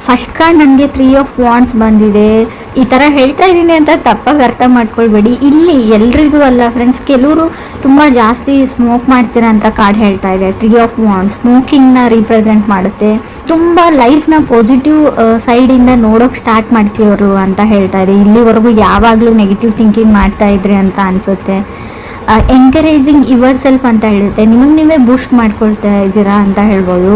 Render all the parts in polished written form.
First card ನನಗೆ 3 of wands ಬಂದಿದೆ. ಈ ಥರ ಹೇಳ್ತಾ ಇದ್ದೀನಿ ಅಂತ ತಪ್ಪಾಗಿ ಅರ್ಥ ಮಾಡ್ಕೊಳ್ಬೇಡಿ. ಇಲ್ಲಿ ಎಲ್ರಿಗೂ ಅಲ್ಲ ಫ್ರೆಂಡ್ಸ್, ಕೆಲವರು ತುಂಬ ಜಾಸ್ತಿ ಸ್ಮೋಕ್ ಮಾಡ್ತೀರಾ ಅಂತ ಕಾರ್ಡ್ ಹೇಳ್ತಾ ಇದೆ. 3 ಆಫ್ ವಾಂಡ್ಸ್ ಸ್ಮೋಕಿಂಗ್ನ ರೀಪ್ರೆಸೆಂಟ್ ಮಾಡುತ್ತೆ. ತುಂಬ ಲೈಫ್ನ ಪಾಸಿಟಿವ್ ಸೈಡಿಂದ ನೋಡೋಕೆ ಸ್ಟಾರ್ಟ್ ಮಾಡ್ತೀವರು ಅಂತ ಹೇಳ್ತಾ ಇದೆ. ಇಲ್ಲಿವರೆಗೂ ಯಾವಾಗಲೂ ನೆಗೆಟಿವ್ ಥಿಂಕಿಂಗ್ ಮಾಡ್ತಾ ಇದ್ರಿ ಅಂತ ಅನಿಸುತ್ತೆ. ಎಂಕರೇಜಿಂಗ್ ಯುವರ್ ಸೆಲ್ಫ್ ಅಂತ ಹೇಳುತ್ತೆ. ನಿಮಗೆ ನೀವೇ ಬೂಸ್ಟ್ ಮಾಡ್ಕೊಳ್ತಾ ಇದ್ದೀರಾ ಅಂತ ಹೇಳ್ಬೋದು.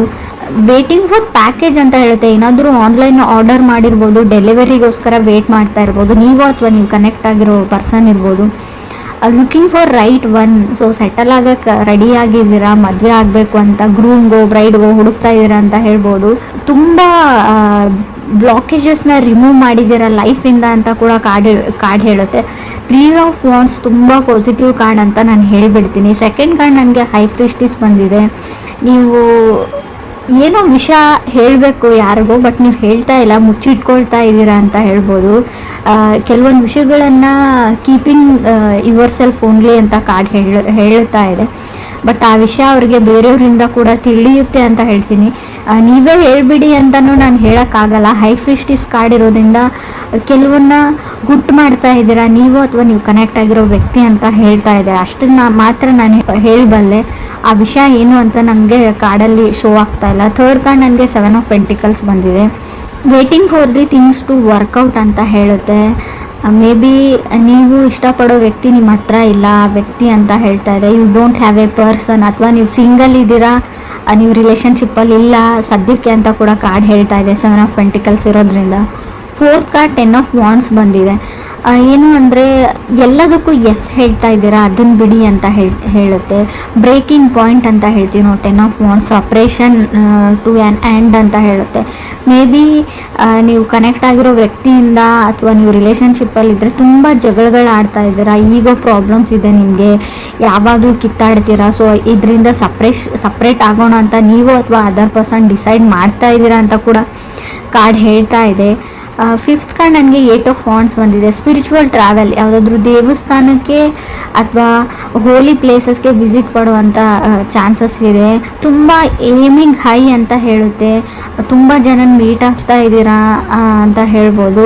ವೇಟಿಂಗ್ ಫಾರ್ ಪ್ಯಾಕೇಜ್ ಅಂತ ಹೇಳುತ್ತೆ. ಏನಾದರೂ ಆನ್ಲೈನ್ ಆರ್ಡರ್ ಮಾಡಿರ್ಬೋದು, ಡೆಲಿವರಿಗೋಸ್ಕರ ವೇಟ್ ಮಾಡ್ತಾ ಇರ್ಬೋದು ನೀವು, ಅಥವಾ ನೀವು ಕನೆಕ್ಟ್ ಆಗಿರೋ ಪರ್ಸನ್ ಇರ್ಬೋದು. Looking for right one. So settle ಆಗಕ್ಕೆ ರೆಡಿ ಆಗಿದ್ದೀರಾ, ಮದುವೆ ಆಗಬೇಕು ಅಂತ ಗ್ರೂಮ್ಗೋ ಬ್ರೈಡ್ಗೋ ಹುಡುಕ್ತಾ ಇದ್ದೀರಾ ಅಂತ ಹೇಳ್ಬೋದು. ತುಂಬ ಬ್ಲಾಕೇಜಸ್ನ ರಿಮೂವ್ ಮಾಡಿದ್ದೀರಾ ಲೈಫಿಂದ ಅಂತ ಕೂಡ ಕಾರ್ಡ್ ಹೇಳುತ್ತೆ. 3 ಆಫ್ ವಾಂಡ್ಸ್ ತುಂಬ ಪಾಸಿಟಿವ್ ಕಾರ್ಡ್ ಅಂತ ನಾನು ಹೇಳಿಬಿಡ್ತೀನಿ. ಸೆಕೆಂಡ್ ಕಾರ್ಡ್ ನನಗೆ ಹೈ ಪ್ರೀಸ್ಟೆಸ್ ಬಂದಿದೆ. ನೀವು ಏನೋ ವಿಷಯ ಹೇಳಬೇಕು ಯಾರಿಗೋ, ಬಟ್ ನೀವು ಹೇಳ್ತಾ ಇಲ್ಲ, ಮುಚ್ಚಿಟ್ಕೊಳ್ತಾ ಇದ್ದೀರಾ ಅಂತ ಹೇಳ್ಬೋದು. ಕೆಲವೊಂದು ವಿಷಯಗಳನ್ನು ಕೀಪಿಂಗ್ ಯುವರ್ ಸೆಲ್ಫ್ ಓನ್ಲಿ ಅಂತ ಕಾರ್ಡ್ ಹೇಳ್ತಾ ಇದೆ. ಬಟ್ ಆ ವಿಷಯ ಅವ್ರಿಗೆ ಬೇರೆಯವರಿಂದ ಕೂಡ ತಿಳಿಯುತ್ತೆ ಅಂತ ಹೇಳ್ತೀನಿ. ನೀವೇ ಹೇಳ್ಬಿಡಿ ಅಂತಲೂ ನಾನು ಹೇಳೋಕ್ಕಾಗಲ್ಲ. ಹೈ ಪ್ರೀಸ್ಟೆಸ್ ಕಾರ್ಡ್ ಇರೋದ್ರಿಂದ ಕೆಲವನ್ನ ಗುಟ್ಟು ಮಾಡ್ತಾ ಇದ್ದೀರಾ ನೀವು, ಅಥವಾ ನೀವು ಕನೆಕ್ಟ್ ಆಗಿರೋ ವ್ಯಕ್ತಿ ಅಂತ ಹೇಳ್ತಾ ಇದೆ. ಅಷ್ಟನ್ನ ಮಾತ್ರ ನಾನು ಹೇಳಬಲ್ಲೆ. ಆ ವಿಷಯ ಏನು ಅಂತ ನನಗೆ ಕಾರ್ಡಲ್ಲಿ ಶೋ ಆಗ್ತಾ ಇಲ್ಲ. ಥರ್ಡ್ ಕಾರ್ಡ್ ನನಗೆ 7 ಆಫ್ ಪೆಂಟಿಕಲ್ಸ್ ಬಂದಿದೆ. Waiting for the things to work out ಅಂತ ಹೇಳುತ್ತೆ. ಮೇ ಬಿ ನೀವು ಇಷ್ಟಪಡೋ ವ್ಯಕ್ತಿ ನಿಮ್ಮ ಹತ್ರ ಇಲ್ಲ, ಆ ವ್ಯಕ್ತಿ ಅಂತ ಹೇಳ್ತಾ ಇದೆ. You don't have a person, ಅಥವಾ ನೀವು ಸಿಂಗಲ್ ಇದ್ದೀರಾ, ನೀವು ರಿಲೇಷನ್ಶಿಪ್ಪಲ್ಲಿ ಇಲ್ಲ ಸದ್ಯಕ್ಕೆ ಅಂತ ಕೂಡ ಕಾರ್ಡ್ ಹೇಳ್ತಾ ಇದೆ 7 ಆಫ್ ಪೆಂಟಿಕಲ್ಸ್ ಇರೋದ್ರಿಂದ. ಫೋರ್ತ್ ಕಾರ್ಡ್ 10 ಆಫ್ ವಾಂಡ್ಸ್ ಬಂದಿದೆ. ಏನು ಅಂದರೆ ಎಲ್ಲದಕ್ಕೂ ಎಸ್ ಹೇಳ್ತಾ ಇದ್ದೀರಾ, ಅದನ್ನು ಬಿಡಿ ಅಂತ ಹೇಳುತ್ತೆ. ಬ್ರೇಕಿಂಗ್ ಪಾಯಿಂಟ್ ಅಂತ ಹೇಳ್ತೀವಿ ನಾವು 10 of wands. Suppression to an end ಅಂತ ಹೇಳುತ್ತೆ. ಮೇ ಬಿ ನೀವು ಕನೆಕ್ಟ್ ಆಗಿರೋ ವ್ಯಕ್ತಿಯಿಂದ ಅಥವಾ ನೀವು ರಿಲೇಷನ್ಶಿಪ್ಪಲ್ಲಿದ್ದರೆ ತುಂಬ ಜಗಳಗಳು ಆಡ್ತಾ ಇದ್ದೀರಾ, ಈಗೋ ಪ್ರಾಬ್ಲಮ್ಸ್ ಇದೆ ನಿಮಗೆ, ಯಾವಾಗಲೂ ಕಿತ್ತಾಡ್ತೀರಾ. ಸೊ ಇದರಿಂದ ಸಪ್ರೇಟ್ ಆಗೋಣ ಅಂತ ನೀವು ಅಥವಾ ಅದರ್ ಪರ್ಸನ್ ಡಿಸೈಡ್ ಮಾಡ್ತಾ ಇದ್ದೀರಾ ಅಂತ ಕೂಡ ಕಾರ್ಡ್ ಹೇಳ್ತಾ ಇದೆ. ಫಿಫ್ತ್ ಕಾರ್ಡ್ ನನಗೆ 8 ಆಫ್ ವಾಂಡ್ಸ್ ಬಂದಿದೆ. ಸ್ಪಿರಿಚುವಲ್ ಟ್ರಾವೆಲ್, ಯಾವುದಾದ್ರೂ ದೇವಸ್ಥಾನಕ್ಕೆ ಅಥವಾ ಹೋಲಿ ಪ್ಲೇಸಸ್ಗೆ ವಿಸಿಟ್ ಮಾಡುವಂಥ ಚಾನ್ಸಸ್ ಇದೆ. ತುಂಬ ಏಮಿಂಗ್ ಹೈ ಅಂತ ಹೇಳುತ್ತೆ. ತುಂಬ ಜನ ಮೀಟ್ ಆಗ್ತಾ ಇದ್ದೀರಾ ಅಂತ ಹೇಳ್ಬೋದು.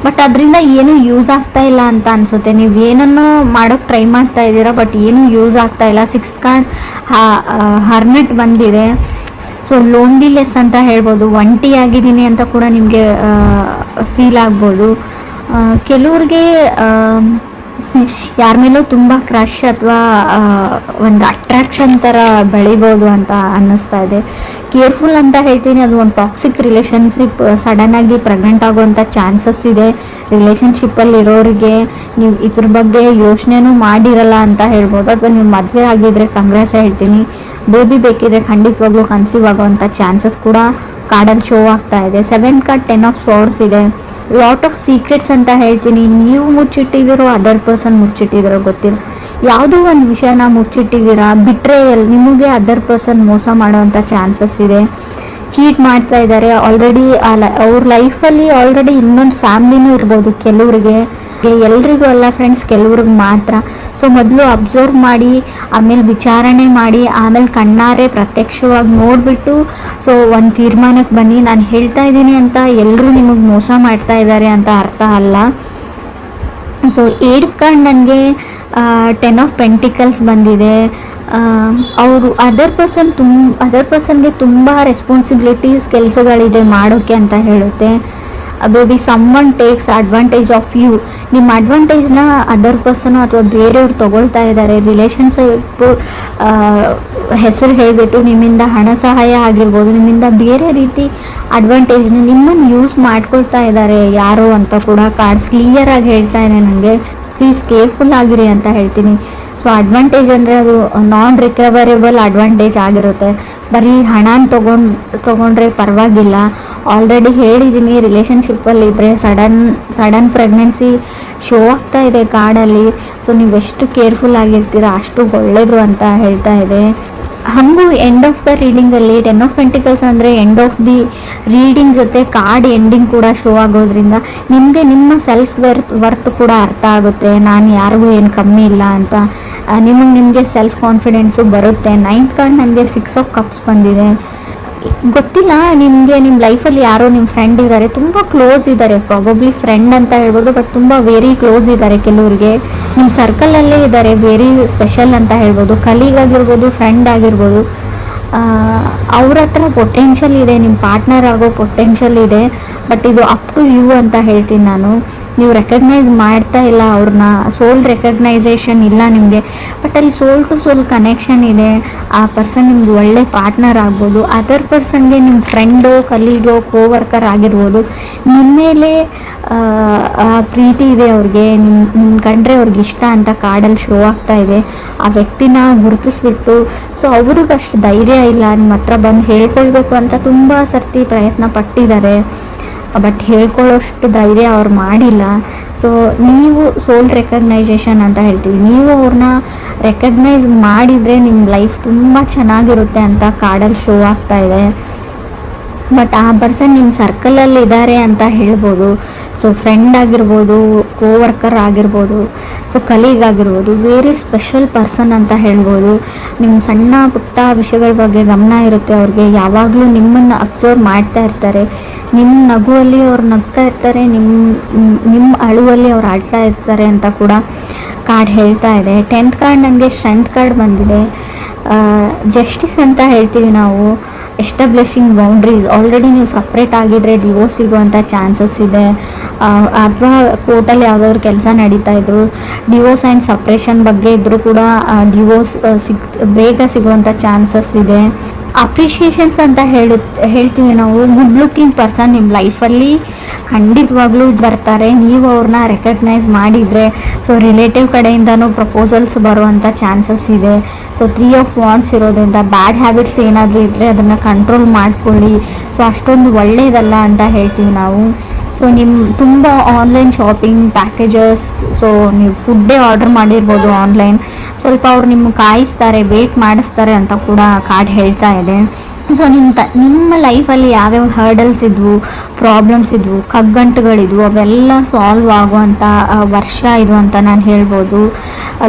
ಬಟ್ ಅದರಿಂದ ಏನೂ ಯೂಸ್ ಆಗ್ತಾ ಇಲ್ಲ ಅಂತ ಅನಿಸುತ್ತೆ. ನೀವು ಏನನ್ನೋ ಮಾಡೋಕ್ಕೆ ಟ್ರೈ ಮಾಡ್ತಾ ಇದ್ದೀರಾ, ಬಟ್ ಏನೂ ಯೂಸ್ ಆಗ್ತಾ ಇಲ್ಲ. 6th ಕಾರ್ಡ್ ಹರ್ಮಿಟ್ ಬಂದಿದೆ. ಸೊ ಲೋನ್ಲಿನೆಸ್ ಅಂತ ಹೇಳ್ಬೋದು. ಒಂಟಿ ಆಗಿದ್ದೀನಿ ಅಂತ ಕೂಡ ನಿಮಗೆ ಫೀಲ್ ಆಗ್ಬೋದು. ಕೆಲವ್ರಿಗೆ ಯಾರ ಮೇಲೂ ತುಂಬ ಕ್ರಶ್ ಅಥವಾ ಒಂದು ಅಟ್ರಾಕ್ಷನ್ ಥರ ಬೆಳಿಬೋದು ಅಂತ ಅನ್ನಿಸ್ತಾ ಇದೆ. ಕೇರ್ಫುಲ್ ಅಂತ ಹೇಳ್ತೀನಿ. ಅದು ಒಂದು ಟಾಕ್ಸಿಕ್ ರಿಲೇಷನ್ಶಿಪ್, ಸಡನ್ನಾಗಿ ಪ್ರೆಗ್ನೆಂಟ್ ಆಗುವಂಥ ಚಾನ್ಸಸ್ ಇದೆ. ರಿಲೇಷನ್ಶಿಪ್ಪಲ್ಲಿರೋರಿಗೆ ನೀವು ಇದ್ರ ಬಗ್ಗೆ ಯೋಚನೆನೂ ಮಾಡಿರಲ್ಲ ಅಂತ ಹೇಳ್ಬೋದು. ಅಥವಾ ನೀವು ಮದುವೆ ಆಗಿದ್ರೆ ಕಂಗ್ರೆಸ್ ಹೇಳ್ತೀನಿ. ಬೇಬಿ ಬೇಕಿದ್ರೆ ಖಂಡಿತವಾಗ್ಲೂ ಕನ್ಸೀವ್ ಆಗುವಂಥ ಚಾನ್ಸಸ್ ಕೂಡ ಕಾರ್ಡಲ್ಲಿ ಶೋ ಆಗ್ತಾ ಇದೆ. 7th ಕಾರ್ಡ್ 10 ಆಫ್ ಸ್ವೋರ್ಡ್ಸ್ ಇದೆ. ಲಾಟ್ ಆಫ್ ಸೀಕ್ರೆಟ್ಸ್ ಅಂತ ಹೇಳ್ತೀನಿ. ನೀವು ಮುಚ್ಚಿಟ್ಟಿದ್ದೀರೋ, ಅದರ್ ಪರ್ಸನ್ ಮುಚ್ಚಿಟ್ಟಿದ್ದೀರೋ ಗೊತ್ತಿಲ್ಲ. ಯಾವುದೋ ಒಂದು ವಿಷಯನ ಮುಚ್ಚಿಟ್ಟಿದ್ದೀರಾ. ಬಿಟ್ರೇಯಲ್, ನಿಮಗೆ ಅದರ್ ಪರ್ಸನ್ ಮೋಸ ಮಾಡೋವಂಥ ಚಾನ್ಸಸ್ ಇದೆ. ಚೀಟ್ ಮಾಡ್ತಾ ಇದ್ದಾರೆ ಆಲ್ರೆಡಿ. ಅವ್ರ ಲೈಫಲ್ಲಿ ಆಲ್ರೆಡಿ ಇನ್ನೊಂದು ಫ್ಯಾಮ್ಲಿನೂ ಇರ್ಬೋದು ಕೆಲವ್ರಿಗೆ. ಎಲ್ರಿಗೂ ಅಲ್ಲ ಫ್ರೆಂಡ್ಸ್, ಕೆಲವ್ರಿಗೆ ಮಾತ್ರ. ಸೊ ಮೊದಲು ಅಬ್ಸರ್ವ್ ಮಾಡಿ, ಆಮೇಲೆ ವಿಚಾರಣೆ ಮಾಡಿ, ಆಮೇಲೆ ಕಣ್ಣಾರೆ ಪ್ರತ್ಯಕ್ಷವಾಗಿ ನೋಡಿಬಿಟ್ಟು ಸೊ ಒಂದು ತೀರ್ಮಾನಕ್ಕೆ ಬನ್ನಿ. ನಾನು ಹೇಳ್ತಾ ಇದ್ದೀನಿ ಅಂತ ಎಲ್ಲರೂ ನಿಮಗೆ ಮೋಸ ಮಾಡ್ತಾ ಇದ್ದಾರೆ ಅಂತ ಅರ್ಥ ಅಲ್ಲ. ಸೊ 8th ಕಾರ್ಡ್ ನನಗೆ 10 ಆಫ್ ಪೆಂಟಿಕಲ್ಸ್ ಬಂದಿದೆ. ಅವರು ಅದರ್ ಪರ್ಸನ್ಗೆ ತುಂಬ ರೆಸ್ಪಾನ್ಸಿಬಿಲಿಟೀಸ್ ಕೆಲಸಗಳಿದೆ ಮಾಡೋಕ್ಕೆ ಅಂತ ಹೇಳುತ್ತೆ. Baby someone takes advantage of you. ನಿಮ್ಮ ಅಡ್ವಾಂಟೇಜ್ನ ಅದರ್ ಪರ್ಸನು ಅಥವಾ ಬೇರೆಯವ್ರು ತೊಗೊಳ್ತಾ ಇದ್ದಾರೆ. ರಿಲೇಷನ್ಶಿಪ್ ಹೆಸರು ಹೇಳಿಬಿಟ್ಟು ನಿಮ್ಮಿಂದ ಹಣ ಸಹಾಯ ಆಗಿರ್ಬೋದು, ನಿಮ್ಮಿಂದ ಬೇರೆ ರೀತಿ ಅಡ್ವಾಂಟೇಜ್ನ ನಿಮ್ಮನ್ನು ಯೂಸ್ ಮಾಡ್ಕೊಳ್ತಾ ಇದ್ದಾರೆ ಯಾರು ಅಂತ ಕೂಡ ಕಾರ್ಡ್ಸ್ ಕ್ಲಿಯರಾಗಿ ಹೇಳ್ತಾ ಇದೆ ನನಗೆ. ಪ್ಲೀಸ್ ಕೇರ್ಫುಲ್ ಆಗಿರಿ ಅಂತ ಹೇಳ್ತೀನಿ. ಸೊ ಅಡ್ವಾಂಟೇಜ್ ಅಂದರೆ ಅದು ನಾನ್ ರಿಕವರೇಬಲ್ ಅಡ್ವಾಂಟೇಜ್ ಆಗಿರುತ್ತೆ. ಬರೀ ಹಣನ ತೊಗೊಂಡ್ರೆ ಪರವಾಗಿಲ್ಲ. ಆಲ್ರೆಡಿ ಹೇಳಿದ್ದೀನಿ, ರಿಲೇಷನ್ಶಿಪ್ಪಲ್ಲಿದ್ದರೆ ಸಡನ್ ಪ್ರೆಗ್ನೆನ್ಸಿ ಶೋ ಆಗ್ತಾ ಇದೆ ಕಾರ್ಡಲ್ಲಿ. ಸೊ ನೀವೆಷ್ಟು ಕೇರ್ಫುಲ್ ಆಗಿರ್ತೀರ ಅಷ್ಟು ಒಳ್ಳೆಯದು ಅಂತ ಹೇಳ್ತಾ ಇದೆ. ಹಾಗೂ ಎಂಡ್ ಆಫ್ ದ ರೀಡಿಂಗಲ್ಲಿ 10 ಆಫ್ ಪೆಂಟಿಕಲ್ಸ್ ಅಂದರೆ ಎಂಡ್ ಆಫ್ ದಿ ರೀಡಿಂಗ್ ಜೊತೆ ಕಾರ್ಡ್ ಎಂಡಿಂಗ್ ಕೂಡ ಶೋ ಆಗೋದ್ರಿಂದ ನಿಮಗೆ ನಿಮ್ಮ ಸೆಲ್ಫ್ ವರ್ತ್ ಕೂಡ ಅರ್ಥ ಆಗುತ್ತೆ. ನಾನು ಯಾರಿಗೂ ಏನು ಕಮ್ಮಿ ಇಲ್ಲ ಅಂತ ನಿಮಗೆ ಸೆಲ್ಫ್ ಕಾನ್ಫಿಡೆನ್ಸು ಬರುತ್ತೆ. 9th ಕಾರ್ಡ್ ನನಗೆ 6 ಆಫ್ ಕಪ್ಸ್ ಬಂದಿದೆ. ಗೊತ್ತಿಲ್ಲ ನಿಮಗೆ, ನಿಮ್ಮ ಲೈಫಲ್ಲಿ ಯಾರೋ ನಿಮ್ಮ ಫ್ರೆಂಡ್ ಇದ್ದಾರೆ, ತುಂಬ ಕ್ಲೋಸ್ ಇದ್ದಾರೆ, ಪ್ರಾಬಬ್ಲಿ ಫ್ರೆಂಡ್ ಅಂತ ಹೇಳ್ಬೋದು, ಬಟ್ ತುಂಬ ವೆರಿ ಕ್ಲೋಸ್ ಇದ್ದಾರೆ ಕೆಲವರಿಗೆ, ನಿಮ್ಮ ಸರ್ಕಲಲ್ಲೇ ಇದ್ದಾರೆ, ವೆರಿ ಸ್ಪೆಷಲ್ ಅಂತ ಹೇಳ್ಬೋದು, ಕಲೀಗ್ ಆಗಿರ್ಬೋದು, ಫ್ರೆಂಡ್ ಆಗಿರ್ಬೋದು. ಅವ್ರ ಹತ್ರ ಪೊಟೆನ್ಷಿಯಲ್ ಇದೆ, ನಿಮ್ಮ ಪಾರ್ಟ್ನರ್ ಆಗೋ ಪೊಟೆನ್ಷಿಯಲ್ ಇದೆ, ಬಟ್ ಇದು ಅಪ್ ಟು ಯು ಅಂತ ಹೇಳ್ತೀನಿ ನಾನು. ನೀವು ರೆಕಗ್ನೈಸ್ ಮಾಡ್ತಾ ಇಲ್ಲ ಅವ್ರನ್ನ, ಸೋಲ್ ರೆಕಗ್ನೈಸೇಷನ್ ಇಲ್ಲ ನಿಮಗೆ, ಬಟ್ ಅಲ್ಲಿ ಸೋಲ್ ಟು ಸೋಲ್ ಕನೆಕ್ಷನ್ ಇದೆ. ಆ ಪರ್ಸನ್ ನಿಮ್ಗೆ ಒಳ್ಳೆ ಪಾರ್ಟ್ನರ್ ಆಗ್ಬೋದು, ಅದರ್ ಪರ್ಸನ್ಗೆ ನಿಮ್ಮ ಫ್ರೆಂಡು, ಕಲೀಗೋ, ಕೋವರ್ಕರ್ ಆಗಿರ್ಬೋದು, ನಿಮ್ಮ ಮೇಲೆ ಪ್ರೀತಿ ಇದೆ ಅವ್ರಿಗೆ, ನಿಮ್ಮ ಕಂಡ್ರೆ ಅವ್ರಿಗೆ ಇಷ್ಟ ಅಂತ ಕಾರ್ಡಲ್ಲಿ ಶೋ ಆಗ್ತಾ ಇದೆ. ಆ ವ್ಯಕ್ತಿನ ಗುರುತಿಸ್ಬಿಟ್ಟು, ಸೊ ಅವ್ರಿಗೆ ಅಷ್ಟು ಧೈರ್ಯ ಇಲ್ಲ ನಿಮ್ಮ ಹತ್ರ ಬಂದು ಹೇಳ್ಕೊಳ್ಬೇಕು ಅಂತ ತುಂಬ ಸರ್ತಿ ಪ್ರಯತ್ನ ಪಟ್ಟಿದ್ದಾರೆ, ಬಟ್ ಹೇಳ್ಕೊಳ್ಳೋಷ್ಟು ಧೈರ್ಯ ಅವ್ರು ಮಾಡಿಲ್ಲ. ಸೊ ನೀವು ಸೋಲ್ ರೆಕಗ್ನೈಸೇಷನ್ ಅಂತ ಹೇಳ್ತೀವಿ, ನೀವು ಅವ್ರನ್ನ ರೆಕಗ್ನೈಸ್ ಮಾಡಿದರೆ ನಿಮ್ಮ ಲೈಫ್ ತುಂಬ ಚೆನ್ನಾಗಿರುತ್ತೆ ಅಂತ ಕಾರ್ಡಲ್ಲಿ ಶೋ ಆಗ್ತಾ ಇದೆ. ಬಟ್ ಆ ಪರ್ಸನ್ ನಿಮ್ಮ ಸರ್ಕಲಲ್ಲಿ ಇದ್ದಾರೆ ಅಂತ ಹೇಳ್ಬೋದು. ಸೊ ಫ್ರೆಂಡ್ ಆಗಿರ್ಬೋದು, ಕೋವರ್ಕರ್ ಆಗಿರ್ಬೋದು, ಸೊ ಕಲೀಗ್ ಆಗಿರ್ಬೋದು, ವೆರಿ ಸ್ಪೆಷಲ್ ಪರ್ಸನ್ ಅಂತ ಹೇಳ್ಬೋದು. ನಿಮ್ಮ ಸಣ್ಣ ಪುಟ್ಟ ವಿಷಯಗಳ ಬಗ್ಗೆ ಗಮನ ಇರುತ್ತೆ ಅವ್ರಿಗೆ, ಯಾವಾಗಲೂ ನಿಮ್ಮನ್ನು ಅಬ್ಸರ್ವ್ ಮಾಡ್ತಾ ಇರ್ತಾರೆ, ನಿಮ್ಮ ನಗುವಲ್ಲಿ ಅವ್ರು ನಗ್ತಾ ಇರ್ತಾರೆ, ನಿಮ್ಮ ಅಳುವಲ್ಲಿ ಅವ್ರು ಆಡ್ತಾ ಇರ್ತಾರೆ ಅಂತ ಕೂಡ ಕಾರ್ಡ್ ಹೇಳ್ತಾ ಇದೆ. 10th ಕಾರ್ಡ್ ನನಗೆ ಸ್ಟ್ರೆಂತ್ ಕಾರ್ಡ್ ಬಂದಿದೆ. ಜಸ್ಟಿಸ್ ಅಂತ ಹೇಳ್ತೀವಿ ನಾವು, ಎಸ್ಟಾಬ್ಲಿಷಿಂಗ್ ಬೌಂಡ್ರೀಸ್. ಆಲ್ರೆಡಿ ನೀವು ಸಪ್ರೇಟ್ ಆಗಿದ್ರೆ ಡಿವೋರ್ಸ್ ಸಿಗುವಂಥ ಚಾನ್ಸಸ್ ಇದೆ, ಅಥವಾ ಕೋರ್ಟಲ್ಲಿ ಯಾವುದಾದ್ರು ಕೆಲಸ ನಡೀತಾ ಇದ್ರು, ಡಿವೋರ್ಸ್ ಆ್ಯಂಡ್ ಸಪ್ರೇಷನ್ ಬಗ್ಗೆ ಇದ್ದರೂ ಕೂಡ ಡಿವೋರ್ಸ್ ಬೇಗ ಸಿಗುವಂಥ ಚಾನ್ಸಸ್ ಇದೆ. ಅಪ್ರಿಷಿಯೇಷನ್ಸ್ ಅಂತ ಹೇಳ್ತೀವಿ ನಾವು. ಗುಡ್ ಲುಕ್ಕಿಂಗ್ ಪರ್ಸನ್ ನಿಮ್ಮ ಲೈಫಲ್ಲಿ ಖಂಡಿತವಾಗ್ಲೂ ಬರ್ತಾರೆ, ನೀವು ಅವ್ರನ್ನ ರೆಕಗ್ನೈಸ್ ಮಾಡಿದರೆ. ಸೊ ರಿಲೇಟಿವ್ ಕಡೆಯಿಂದನೂ ಪ್ರಪೋಸಲ್ಸ್ ಬರುವಂಥ ಚಾನ್ಸಸ್ ಇದೆ. ಸೊ 3 ಆಫ್ ವಾಂಡ್ಸ್ ಇರೋದ್ರಿಂದ ಬ್ಯಾಡ್ ಹ್ಯಾಬಿಟ್ಸ್ ಏನಾದರೂ ಇದ್ದರೆ ಅದನ್ನು ಕಂಟ್ರೋಲ್ ಮಾಡ್ಕೊಳ್ಳಿ. ಸೊ ಅಷ್ಟೊಂದು ಒಳ್ಳೆಯದಲ್ಲ ಅಂತ ಹೇಳ್ತೀವಿ ನಾವು. ಸೊ ನಿಮ್ಮ ತುಂಬ ಆನ್ಲೈನ್ ಶಾಪಿಂಗ್ ಪ್ಯಾಕೇಜಸ್, ಸೊ ನೀವು ಫುಡ್ಡೇ ಆರ್ಡರ್ ಮಾಡಿರ್ಬೋದು ಆನ್ಲೈನ್, ಸ್ವಲ್ಪ ಅವ್ರು ನಿಮ್ಗೆ ಕಾಯಿಸ್ತಾರೆ, ವೇಟ್ ಮಾಡಿಸ್ತಾರೆ ಅಂತ ಕೂಡ ಕಾರ್ಡ್ ಹೇಳ್ತಾ ಇದೆ. ಸೊ ನಿಮ್ಮ ಲೈಫಲ್ಲಿ ಯಾವ್ಯಾವ ಹರ್ಡಲ್ಸ್ ಇದ್ವು, ಪ್ರಾಬ್ಲಮ್ಸ್ ಇದ್ವು, ಕಗ್ಗಂಟುಗಳಿದ್ವು, ಅವೆಲ್ಲ ಸಾಲ್ವ್ ಆಗುವಂಥ ವರ್ಷ ಇದು ಅಂತ ನಾನು ಹೇಳ್ಬೋದು.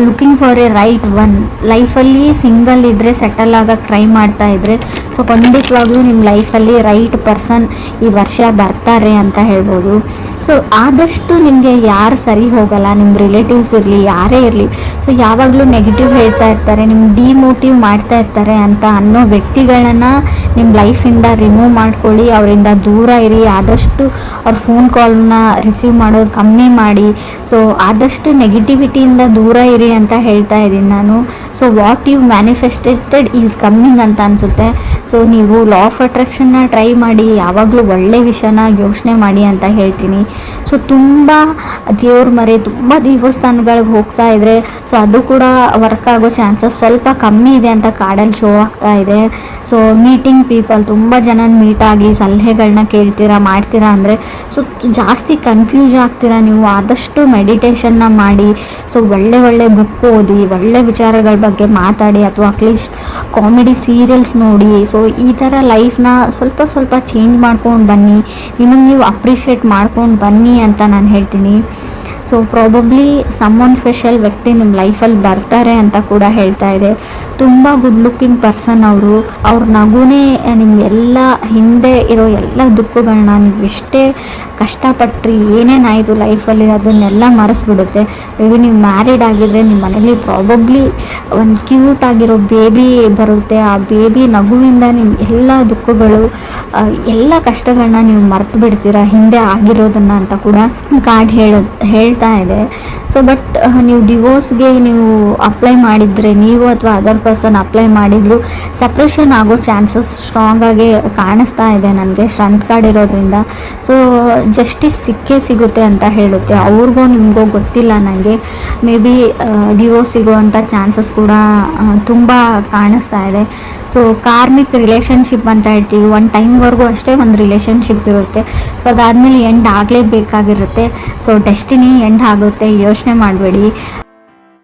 Looking for A right one. ಲೈಫಲ್ಲಿ ಸಿಂಗಲ್ ಇದ್ದರೆ, ಸೆಟಲ್ ಆಗೋಕ್ಕೆ ಟ್ರೈ ಮಾಡ್ತಾ ಇದ್ದರೆ, ಸೊ ಖಂಡಿತವಾಗ್ಲೂ ನಿಮ್ಮ ಲೈಫಲ್ಲಿ ರೈಟ್ ಪರ್ಸನ್ ಈ ವರ್ಷ ಬರ್ತಾರೆ ಅಂತ ಹೇಳ್ಬೋದು. ಸೊ ಆದಷ್ಟು ನಿಮಗೆ ಯಾರು ಸರಿ ಹೋಗಲ್ಲ, ನಿಮ್ಮ ರಿಲೇಟಿವ್ಸ್ ಇರಲಿ, ಯಾರೇ ಇರಲಿ, ಸೊ ಯಾವಾಗಲೂ ನೆಗೆಟಿವ್ ಹೇಳ್ತಾ ಇರ್ತಾರೆ, ನಿಮ್ಗೆ ಡಿಮೋಟಿವ್ ಮಾಡ್ತಾ ಇರ್ತಾರೆ ಅಂತ ಅನ್ನೋ ವ್ಯಕ್ತಿಗಳನ್ನು ನಿಮ್ಮ ಲೈಫಿಂದ ರಿಮೂವ್ ಮಾಡ್ಕೊಳ್ಳಿ, ಅವರಿಂದ ದೂರ ಇರಿ. ಆದಷ್ಟು ಅವ್ರ ಫೋನ್ ಕಾಲ್ನ ರಿಸೀವ್ ಮಾಡೋದು ಕಮ್ಮಿ ಮಾಡಿ. ಸೊ ಆದಷ್ಟು ನೆಗೆಟಿವಿಟಿಯಿಂದ ದೂರ ಇರಿ ಅಂತ ಹೇಳ್ತಾ ಇದ್ದೀನಿ ನಾನು. So what you manifested is coming ಅಂತ ಅನಿಸುತ್ತೆ. ಸೊ ನೀವು ಲಾ ಆಫ್ ಅಟ್ರಾಕ್ಷನ್ನ ಟ್ರೈ ಮಾಡಿ, ಯಾವಾಗಲೂ ಒಳ್ಳೆ ವಿಷಯನ ಯೋಚನೆ ಮಾಡಿ ಅಂತ ಹೇಳ್ತೀನಿ. ಸೊ ತುಂಬ ದೇವ್ರ ಮರೆ, ತುಂಬ ದೇವಸ್ಥಾನಗಳಿಗೆ ಹೋಗ್ತಾ ಇದ್ರೆ, ಸೊ ಅದು ಕೂಡ ವರ್ಕ್ ಆಗೋ ಚಾನ್ಸಸ್ ಸ್ವಲ್ಪ ಕಮ್ಮಿ ಇದೆ ಅಂತ ಕಾರ್ಡಲ್ಲಿ ಶೋ ಆಗ್ತಾ ಇದೆ. ಸೊ ಮೀಟಿಂಗ್ ಪೀಪಲ್, ತುಂಬ ಜನ ಮೀಟ್ ಆಗಿ ಸಲಹೆಗಳನ್ನ ಕೇಳ್ತೀರಾ, ಮಾಡ್ತೀರಾ ಅಂದರೆ ಸೊ ಜಾಸ್ತಿ ಕನ್ಫ್ಯೂಸ್ ಆಗ್ತೀರಾ ನೀವು. ಆದಷ್ಟು ಮೆಡಿಟೇಷನ್ನ ಮಾಡಿ, ಸೊ ಒಳ್ಳೆ ಬುಕ್ ಓದಿ, ಒಳ್ಳೆ ವಿಚಾರಗಳ ಬಗ್ಗೆ ಮಾತಾಡಿ, ಅಥವಾ ಅಟ್ಲೀಸ್ಟ್ ಕಾಮಿಡಿ ಸೀರಿಯಲ್ಸ್ ನೋಡಿ. ಸೊ ಈ ಥರ ಲೈಫ್ನ ಸ್ವಲ್ಪ ಚೇಂಜ್ ಮಾಡ್ಕೊಂಡು ಬನ್ನಿ, ನಿಮಗೆ ನೀವು ಅಪ್ರಿಷಿಯೇಟ್ ಮಾಡ್ಕೊಂಡು ಬನ್ನಿ ಅಂತ ನಾನು ಹೇಳ್ತೀನಿ. ಸೊ ಪ್ರಾಬಬ್ಲಿ ಸಮ್ಮನ್ ಸ್ಪೆಷಲ್ ವ್ಯಕ್ತಿ ನಿಮ್ಮ ಲೈಫಲ್ಲಿ ಬರ್ತಾರೆ ಅಂತ ಕೂಡ ಹೇಳ್ತಾ ಇದೆ. ತುಂಬ ಗುಡ್ ಲುಕ್ಕಿಂಗ್ ಪರ್ಸನ್ ಅವರು. ಅವ್ರ ನಗುನೇ ನಿಮಗೆಲ್ಲ ಹಿಂದೆ ಇರೋ ಎಲ್ಲ ದುಃಖಗಳನ್ನ, ನೀವು ಎಷ್ಟೇ ಕಷ್ಟಪಟ್ರಿ, ಏನೇನಾಯಿತು ಲೈಫಲ್ಲಿ ಅದನ್ನೆಲ್ಲ ಮರೆಸ್ಬಿಡುತ್ತೆ. ಮೇ ಬಿ ನೀವು ಮ್ಯಾರಿಡ್ ಆಗಿದ್ರೆ ನಿಮ್ಮ ಮನೇಲಿ ಪ್ರಾಬಬ್ಲಿ ಒಂದು ಕ್ಯೂಟ್ ಆಗಿರೋ ಬೇಬಿ ಬರುತ್ತೆ. ಆ ಬೇಬಿ ನಗುವಿಂದ ನಿಮ್ಮ ಎಲ್ಲ ದುಃಖಗಳು, ಎಲ್ಲ ಕಷ್ಟಗಳನ್ನ ನೀವು ಮರೆತು ಬಿಡ್ತೀರಾ, ಹಿಂದೆ ಆಗಿರೋದನ್ನು ಅಂತ ಕೂಡ ಕಾರ್ಡ್ ಹೇಳ್ತಾ ಇದೆ. ಸೊ ಬಟ್ ನೀವು ಡಿವೋರ್ಸ್ಗೆ ನೀವು ಅಪ್ಲೈ ಮಾಡಿದರೆ, ನೀವು ಅಥವಾ ಅದರ್ ಪರ್ಸನ್ ಅಪ್ಲೈ ಮಾಡಿದ್ರು, ಸಪ್ರೇಷನ್ ಆಗೋ ಚಾನ್ಸಸ್ ಸ್ಟ್ರಾಂಗ್ ಆಗಿ ಕಾಣಿಸ್ತಾ ಇದೆ ನನಗೆ, ಸ್ಟ್ರೆಂತ್ ಕಾರ್ಡ್ ಇರೋದ್ರಿಂದ. ಸೊ ಜಸ್ಟಿಸ್ ಸಿಗುತ್ತೆ ಅಂತ ಹೇಳುತ್ತೆ. ಅವ್ರಿಗೂ ನಿಮಗೂ ಗೊತ್ತಿಲ್ಲ ನನಗೆ, ಮೇ ಬಿ ಡಿವೋರ್ಸ್ ಸಿಗುವಂಥ ಚಾನ್ಸಸ್ ಕೂಡ ತುಂಬ ಕಾಣಿಸ್ತಾ ಇದೆ. ಸೊ ಕಾರ್ಮಿಕ್ ರಿಲೇಷನ್ಶಿಪ್ ಅಂತ ಹೇಳ್ತೀವಿ, ಒಂದು ಟೈಮ್ವರೆಗೂ ಅಷ್ಟೇ ಒಂದು ರಿಲೇಷನ್ಶಿಪ್ ಇರುತ್ತೆ. ಸೊ ಅದಾದಮೇಲೆ ಎಂಡ್ ಆಗಲೇಬೇಕಾಗಿರುತ್ತೆ. ಸೊ ಡೆಸ್ಟಿನಿ ಎಂಡ್ ಆಗುತ್ತೆ, ಯೋಚನೆ ಮಾಡಬೇಡಿ.